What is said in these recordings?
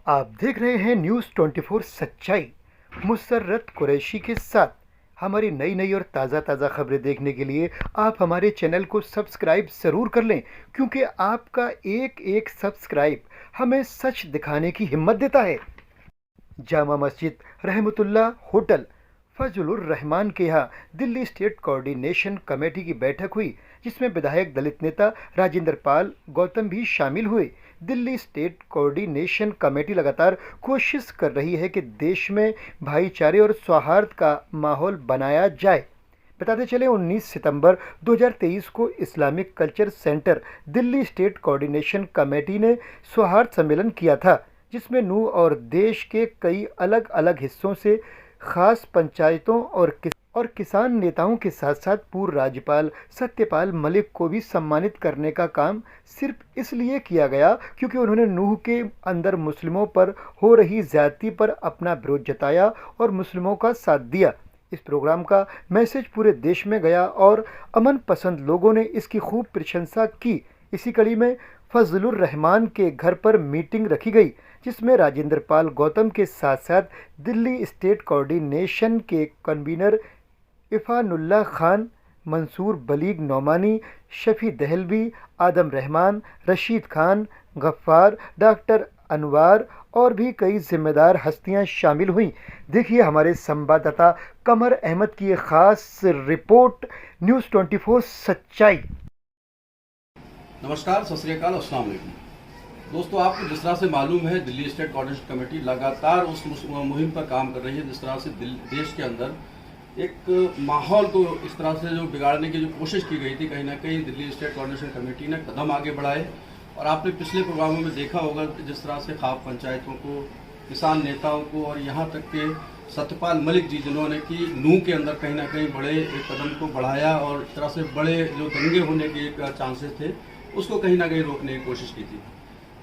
आप देख रहे हैं न्यूज़ 24 सच्चाई मुसर्रत कुरैशी के साथ। हमारी नई नई और ताज़ा खबरें देखने के लिए आप हमारे चैनल को सब्सक्राइब ज़रूर कर लें, क्योंकि आपका एक एक सब्सक्राइब हमें सच दिखाने की हिम्मत देता है। जामा मस्जिद रहमतुल्लाह होटल फजलुर रहमान के यहाँ दिल्ली स्टेट कोऑर्डिनेशन कमेटी की बैठक हुई, जिसमें विधायक दलित नेता राजेंद्र पाल गौतम भी शामिल हुए। दिल्ली स्टेट कोऑर्डिनेशन कमेटी लगातार कोशिश कर रही है कि देश में भाईचारे और सौहार्द का माहौल बनाया जाए। बताते चले 19 सितंबर 2023 को Islamic culture centre Delhi state coordination committee ने सौहार्द सम्मेलन किया था, जिसमें नूह और देश के कई अलग अलग हिस्सों से खास पंचायतों और किसान नेताओं के साथ साथ पूर्व राज्यपाल सत्यपाल मलिक को भी सम्मानित करने का काम सिर्फ इसलिए किया गया क्योंकि उन्होंने नूह के अंदर मुस्लिमों पर हो रही ज्यादती पर अपना विरोध जताया और मुस्लिमों का साथ दिया। इस प्रोग्राम का मैसेज पूरे देश में गया और अमन पसंद लोगों ने इसकी खूब प्रशंसा की। इसी कड़ी में फजलुर रहमान के घर पर मीटिंग रखी गई, जिसमें राजेंद्र पाल गौतम के साथ साथ दिल्ली स्टेट कोऑर्डिनेशन के कन्वीनर इफ़ानुल्लाह खान, मंसूर बलीग नौमानी, शफी दहलवी, आदम रहमान, रशीद खान, गफ्फार, डॉक्टर अनवार और भी कई जिम्मेदार हस्तियां शामिल हुईं। देखिए हमारे संवाददाता कमर अहमद की एक खास रिपोर्ट, न्यूज़ 24 सच्चाई। नमस्कार, सत श्री अकाल, अस्सलाम वालेकुम। दोस्तों, आपको जिस तरह से मालूम है, दिल्ली स्टेट कोऑर्डिनेशन कमेटी लगातार उस मुहिम पर काम कर रही है जिस तरह से देश के अंदर एक माहौल को इस तरह से जो बिगाड़ने की जो कोशिश की गई थी, कहीं ना कहीं दिल्ली स्टेट कोऑर्डिनेशन कमेटी ने कदम आगे बढ़ाए। और आपने पिछले प्रोग्रामों में देखा होगा जिस तरह से खाप पंचायतों को, किसान नेताओं को और यहाँ तक के सत्यपाल मलिक जी, जिन्होंने कि नूह के अंदर कहीं ना कहीं बड़े एक कदम को बढ़ाया और इस तरह से बड़े जो दंगे होने के चांसेस थे उसको कहीं ना कहीं रोकने की कोशिश की थी।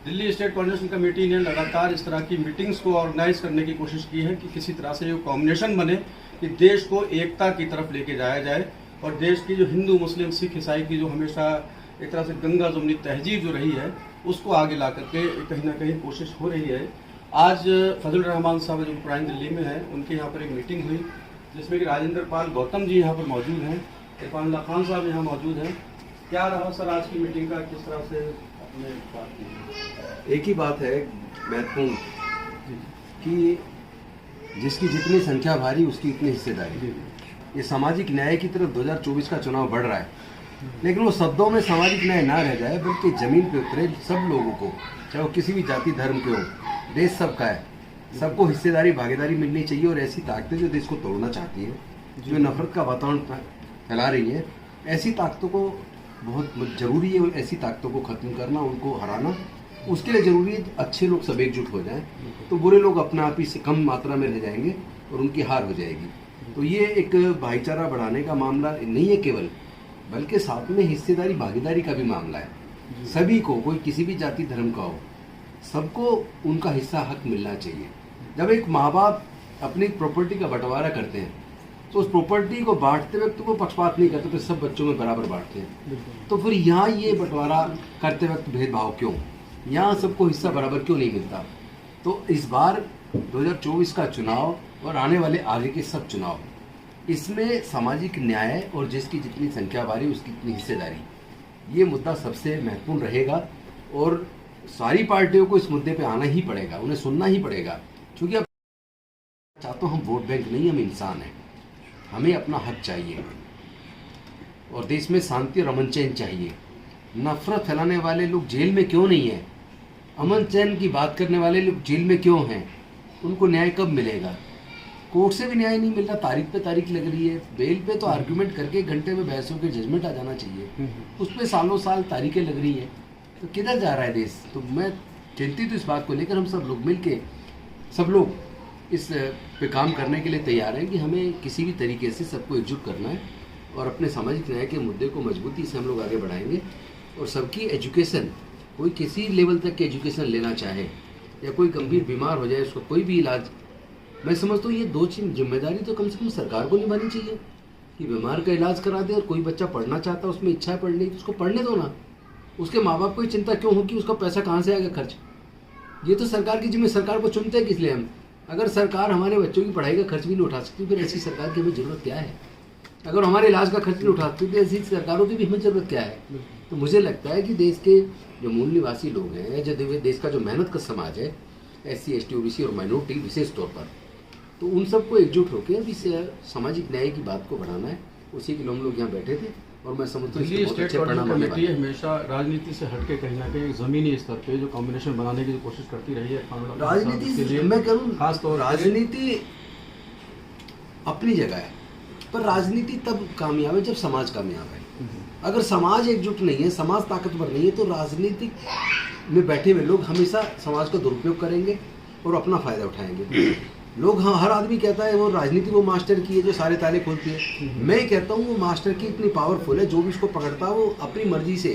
दिल्ली स्टेट कोऑर्डिनेशन कमेटी ने लगातार इस तरह की मीटिंग्स को ऑर्गेनाइज करने की कोशिश की है कि किसी तरह से जो कॉम्बिनेशन बने कि देश को एकता की तरफ लेके जाया जाए और देश की जो हिंदू मुस्लिम सिख ईसाई की जो हमेशा एक तरह से गंगा जमुनी तहजीब जो रही है उसको आगे ला करके कहीं ना कहीं कोशिश हो रही है। आज फजल रहमान साहब जो पुरानी दिल्ली में है, उनके यहाँ पर एक मीटिंग हुई जिसमें कि राजेंद्र पाल गौतम जी यहाँ पर मौजूद हैं, इरफानुल्लाह खान साहब यहाँ मौजूद हैं। क्या रहा सर आज की मीटिंग का, किस तरह से आपने बात की? एक ही बात है महत्वपूर्ण कि जिसकी जितनी संख्या भारी उसकी उतनी हिस्सेदारी। ये सामाजिक न्याय की तरफ 2024 का चुनाव बढ़ रहा है, लेकिन वो शब्दों में सामाजिक न्याय ना रह जाए बल्कि जमीन पे उतरे। सब लोगों को, चाहे वो किसी भी जाति धर्म के हो, देश सबका है, सबको हिस्सेदारी भागीदारी मिलनी चाहिए। और ऐसी ताकतें जो देश को तोड़ना चाहती है, जो नफरत का वातावरण फैला रही है, ऐसी ताकतों को बहुत जरूरी है, ऐसी ताकतों को खत्म करना, उनको हराना। उसके लिए जरूरी है अच्छे लोग सब एकजुट हो जाएं, तो बुरे लोग अपने आप ही से कम मात्रा में रह जाएंगे और उनकी हार हो जाएगी। तो ये एक भाईचारा बढ़ाने का मामला नहीं है केवल, बल्कि साथ में हिस्सेदारी भागीदारी का भी मामला है। सभी को, कोई किसी भी जाति धर्म का हो, सबको उनका हिस्सा हक मिलना चाहिए। जब एक माँ बाप अपनी प्रॉपर्टी का बंटवारा करते हैं तो उस प्रॉपर्टी को बांटते वक्त तो वो पक्षपात नहीं करते, फिर सब बच्चों में बराबर बांटते हैं। तो फिर यहाँ ये बंटवारा करते वक्त भेदभाव क्यों? यहाँ सबको हिस्सा बराबर क्यों नहीं मिलता? तो इस बार 2024 का चुनाव और आने वाले आगे के सब चुनाव, इसमें सामाजिक न्याय और जिसकी जितनी संख्या भारी उसकी इतनी हिस्सेदारी, ये मुद्दा सबसे महत्वपूर्ण रहेगा। और सारी पार्टियों को इस मुद्दे पे आना ही पड़ेगा, उन्हें सुनना ही पड़ेगा, क्योंकि अब चाहते हम वोट बैंक नहीं, हम इंसान हैं। हमें अपना हक चाहिए और देश में शांति और अमन चैन चाहिए। नफरत फैलाने वाले लोग जेल में क्यों नहीं हैं? अमन चैन की बात करने वाले लोग जेल में क्यों हैं? उनको न्याय कब मिलेगा? कोर्ट से भी न्याय नहीं मिल रहा, तारीख पे तारीख लग रही है। बेल पे तो आर्गुमेंट करके घंटे में बहस होकर जजमेंट आ जाना चाहिए, उस पर सालों साल तारीखें लग रही है। तो किधर जा रहा है देश? तो मैं चिंतित हूँ इस बात को लेकर। हम सब लोग मिल के, सब लोग इस पे काम करने के लिए तैयार हैं कि हमें किसी भी तरीके से सबको एकजुट करना है और अपने सामाजिक न्याय के मुद्दे को मजबूती से हम लोग आगे बढ़ाएंगे। और सबकी एजुकेशन, कोई किसी लेवल तक की एजुकेशन लेना चाहे या कोई गंभीर बीमार हो जाए, उसको कोई भी इलाज, मैं समझता हूँ ये दो चीज जिम्मेदारी तो कम से कम सरकार को निभानी चाहिए कि बीमार का इलाज करा दे। और कोई बच्चा पढ़ना चाहता है, उसमें इच्छा है पढ़ने की, तो उसको पढ़ने दो ना। उसके माँ बाप को चिंता क्यों हो कि उसका पैसा कहाँ से आएगा खर्च? ये तो सरकार की जिम्मे, सरकार को चुनते हैं किस लिए हम? अगर सरकार हमारे बच्चों की पढ़ाई का खर्च भी नहीं उठा सकती फिर ऐसी सरकार की हमें जरूरत क्या है? अगर हमारे इलाज का खर्च नहीं उठा सकती तो ऐसी सरकारों की भी हमें जरूरत क्या है? तो मुझे लगता है कि देश के जो मूल निवासी लोग हैं, जो देश का जो मेहनत का समाज है, SC ST OBC और माइनॉरिटी विशेष तौर पर, तो उन सबको एकजुट होकर अभी सामाजिक न्याय की बात को बढ़ाना है। उसी के लिए हम लोग यहाँ बैठे थे और मैं समझता हूँ दिल्ली इसके बहुत स्टेट अच्छे कोऑर्डिनेशन परिणाम आने कमेटी वाले हैं। हमेशा राजनीति से हटके कहीं ना कहीं ज़मीनी स्तर पे जो कॉम्बिनेशन बनाने की जो कोशिश करती रही है। राजनीति मैं करूँ, खास तौर राजनीति अपनी जगह है, पर राजनीति तब कामयाब है जब समाज कामयाब है। अगर समाज एकजुट नहीं है, समाज ताकतवर नहीं है, तो राजनीतिक में बैठे हुए लोग हमेशा समाज का दुरुपयोग करेंगे और अपना फायदा उठाएंगे। लोग, हाँ, हर आदमी कहता है वो राजनीति वो मास्टर की है जो सारे ताले खोलती है। मैं कहता हूँ वो मास्टर की इतनी पावरफुल है, जो भी उसको पकड़ता है वो अपनी मर्जी से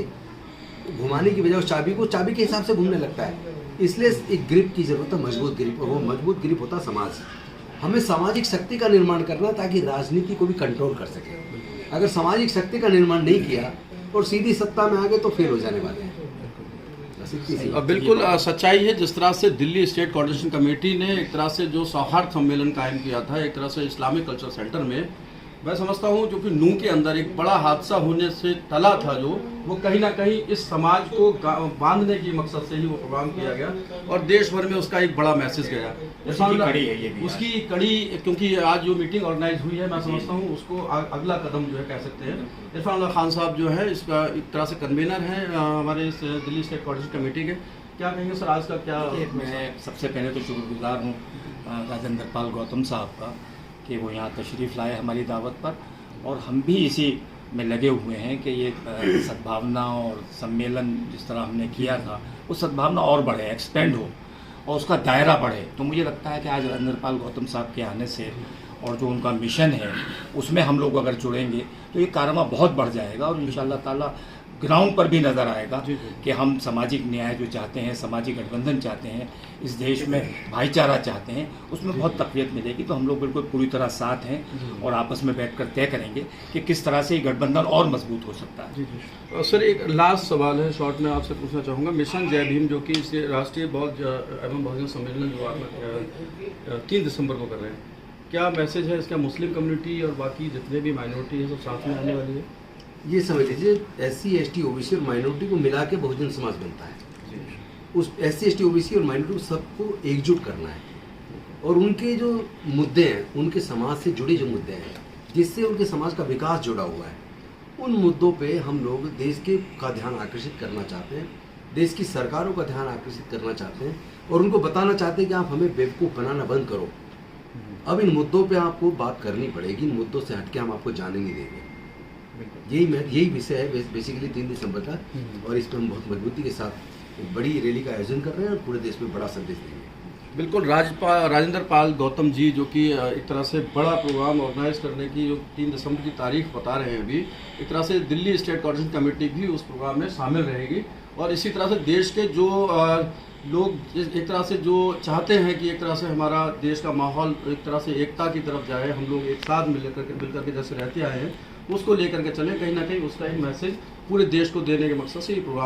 घुमाने की बजाय उस चाबी के हिसाब से घूमने लगता है। इसलिए एक ग्रिप की जरूरत है, मजबूत ग्रिप, और वो मजबूत ग्रिप होता है समाज। हमें सामाजिक शक्ति का निर्माण करना ताकि राजनीति को भी कंट्रोल कर सके। अगर सामाजिक शक्ति का निर्माण नहीं किया और सीधी सत्ता में आ गए तो फेल हो जाने वाले हैं। बिल्कुल सच्चाई है। जिस तरह से दिल्ली स्टेट कोऑर्डिनेशन कमेटी ने एक तरह से जो सौहार्द सम्मेलन कायम किया था एक तरह से इस्लामिक कल्चर सेंटर में, मैं समझता हूँ जो कि नूह के अंदर एक बड़ा हादसा होने से टला था, जो वो कहीं ना कहीं इस समाज को बांधने की मकसद से ही वो प्रोग्राम किया गया और देश भर में उसका एक बड़ा मैसेज गया। उसकी कड़ी, क्योंकि आज जो मीटिंग ऑर्गेनाइज हुई है, मैं समझता हूँ उसको अगला कदम जो है कह सकते हैं। इरफान खान साहब जो है इसका एक तरह से कन्वीनर हैं हमारे इस दिल्ली स्टेट कोऑर्डिनेशन कमेटी के। क्या कहेंगे सर आज का? क्या मैं सबसे पहले तो शुक्रगुजार हूँ राजेंद्र पाल गौतम साहब का कि वो यहाँ तशरीफ़ लाए हमारी दावत पर, और हम भी इसी में लगे हुए हैं कि ये सद्भावना और सम्मेलन जिस तरह हमने किया था वो सद्भावना और बढ़े, एक्सपेंड हो और उसका दायरा बढ़े। तो मुझे लगता है कि आज राजेंद्र पाल गौतम साहब के आने से और जो उनका मिशन है उसमें हम लोग अगर जुड़ेंगे तो ये कारनामा बहुत बढ़ जाएगा और इंशाअल्लाह ताला ग्राउंड पर भी नज़र आएगा कि हम सामाजिक न्याय जो चाहते हैं, सामाजिक गठबंधन चाहते हैं, इस देश में भाईचारा चाहते हैं, उसमें बहुत तक़वियत मिलेगी। तो हम लोग बिल्कुल पूरी तरह साथ हैं और आपस में बैठकर तय करेंगे कि किस तरह से ये गठबंधन और मजबूत हो सकता है। सर एक लास्ट सवाल है, शॉर्ट में आपसे पूछना चाहूँगा। मिशन जय भीम जो कि राष्ट्रीय बौद्ध एवं बहुजन सम्मेलन जो आप 3 दिसंबर को कर रहे हैं, क्या मैसेज है इसका मुस्लिम कम्युनिटी और बाकी जितने भी माइनॉरिटी है सब साथ में आने वाली है? ये समझ लीजिए SC ST OBC और माइनॉरिटी को मिला के बहुजन समाज बनता है। उस SC ST OBC और माइनॉरिटी सबको एकजुट करना है और उनके जो मुद्दे हैं, उनके समाज से जुड़े जो मुद्दे हैं जिससे उनके समाज का विकास जुड़ा हुआ है, उन मुद्दों पे हम लोग देश के का ध्यान आकर्षित करना चाहते हैं, देश की सरकारों का ध्यान आकर्षित करना चाहते हैं और उनको बताना चाहते हैं कि आप हमें बेवकूफ़ बनाना बंद करो। अब इन मुद्दों पे आपको बात करनी पड़ेगी, इन मुद्दों से हटके हम आपको जाने नहीं देंगे। यही विषय है बेसिकली 3 दिसंबर का, और इस पर हम बहुत मजबूती के साथ एक बड़ी रैली का आयोजन कर रहे हैं और पूरे देश में बड़ा संदेश देंगे। बिल्कुल राजेंद्र पाल गौतम जी जो कि एक तरह से बड़ा प्रोग्राम ऑर्गेनाइज करने की जो 3 दिसंबर की तारीख बता रहे हैं अभी, एक तरह से दिल्ली स्टेट कोऑर्डिनेशन कमेटी भी उस प्रोग्राम में शामिल रहेगी और इसी तरह से देश के जो लोग एक तरह से जो चाहते हैं कि एक तरह से हमारा देश का माहौल एक तरह से एकता की तरफ जाए, हम लोग एक साथ मिलकर के जैसे रहते आए हैं उसको लेकर के चलें, कहीं ना कहीं उसका एक मैसेज पूरे देश को देने के मकसद से ये प्रोग्राम